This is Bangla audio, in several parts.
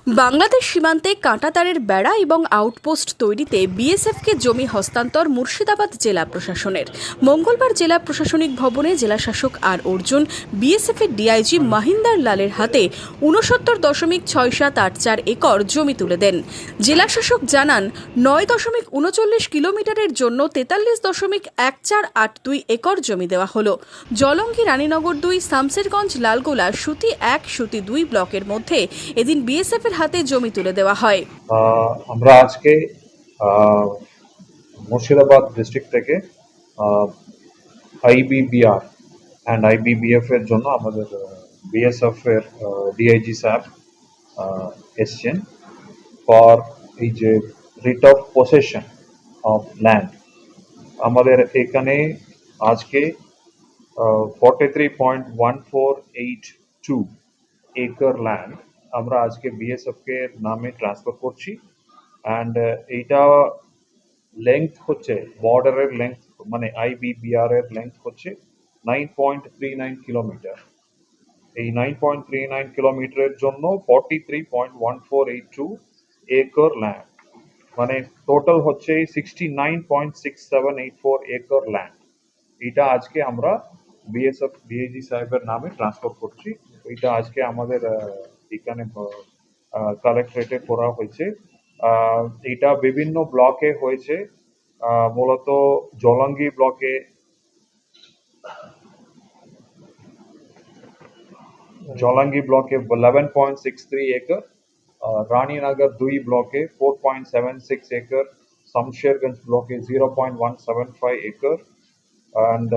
বাংলাদেশ সীমান্তে কাঁটাতারের বেড়া এবং আউটপোস্ট তৈরিতে বিএসএফকে জমি হস্তান্তর মুর্শিদাবাদ জেলা প্রশাসনের। মঙ্গলবার জেলা প্রশাসনিক ভবনে জেলাশাসক আর অর্জুন বিএসএফের ডিআইজি মহিন্দর লালের হাতে 69.6784 একর জমি তুলে দেন। জেলাশাসক জানান 9.39 কিলোমিটারের জন্য 43.1482 একর জমি দেওয়া হলো। জলঙ্গি, রানীনগর 2, শামসেরগঞ্জ, লালগোলা, সুতি 1, সুতি 2 ব্লকের মধ্যে এদিন বিএসএফ এর হাতে জমি তুলে দেওয়া হয়। আমরা আজকে মুর্শিদাবাদ ডিস্ট্রিক্ট থেকে আইবিবিআর অ্যান্ড আইবিবিএফ এর জন্য আমাদের বিএসএফ এর ডিআইজি সাহেব এসছেন ফর এই যে writ of possession of land. আমাদের এখানে আজকে 43.1482 একর ল্যান্ড আমরা আজকে বিএসএফ কে নামে ট্রান্সফার করছি। অ্যান্ড এইটা লেংথ হচ্ছে, বর্ডারের লেংথ মানে আইবিবিআর এর লেংথ হচ্ছে 9.39 কিলোমিটার। এই 9.39 কিলোমিটারের জন্য 43.1482 একর ল্যান্ড, মানে টোটাল হচ্ছে 69.6784 একর ল্যান্ড। এটা আজকে আমরা বিএসএফ ডিআইজি সাহেবের নামে ট্রান্সফার করছি। এটা আজকে আমাদের এখানে কালেক্টরেটে করা হয়েছে। এটা বিভিন্ন ব্লকে হয়েছে, মূলত জলঙ্গি ব্লকে, জলঙ্গি ব্লকে 11.63 একর, রানীনগর 2 ব্লকে 4.76 একর, শামশেরগঞ্জ ব্লকে 0.175 একর, and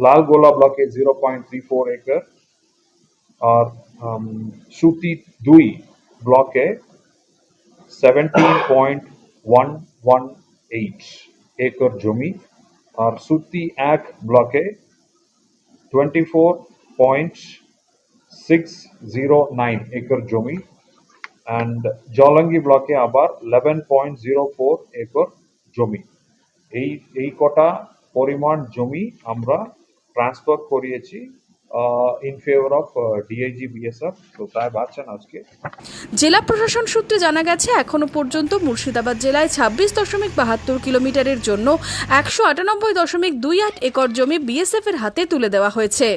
লালগোলা ব্লকে 0.34 একর, আর সুতি 2 ব্লকে 17.118 একর জমি, আর সুতি 1 ব্লকে 24.609 একর জমি, and জলঙ্গি ব্লকে আবার 11.04 একর জমি। এই কটা পরিমাণ জমি আমরা ট্রান্সফার করিয়েছি in favour of DIG BSF. তো সাহেব আছেন আজকে। জেলা প্রশাসন সূত্রে জানা গেছে, এখনো পর্যন্ত মুর্শিদাবাদ জেলায় 26.72 কিলোমিটারের জন্য 198.28 একর জমি বিএসএফ এর হাতে তুলে দেওয়া হয়েছে।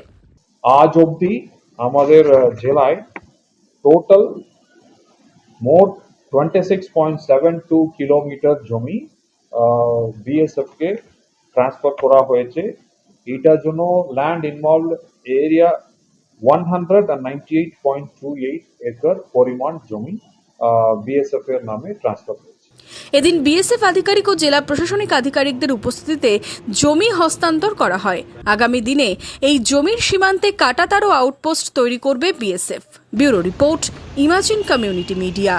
আজ অবধি আমাদের জেলায় টোটাল মোট 26.72 কিলোমিটার জমি বিএসএফ কে ট্রান্সফার করা হয়েছে। এটার জন্য ল্যান্ড ইনভলভড এরিয়া 198.28 একর পরিমাণ জমি বিএসএফ এর নামে ট্রান্সফার হয়েছে। এদিন বিএসএফ আধিকারিক ও জেলা প্রশাসনিক আধিকারিকদের উপস্থিতিতে জমি হস্তান্তর করা হয়। আগামী দিনে এই জমির সীমান্তে কাঁটাতার ও আউটপোস্ট তৈরি করবে BSF. Bureau report, imagine community media.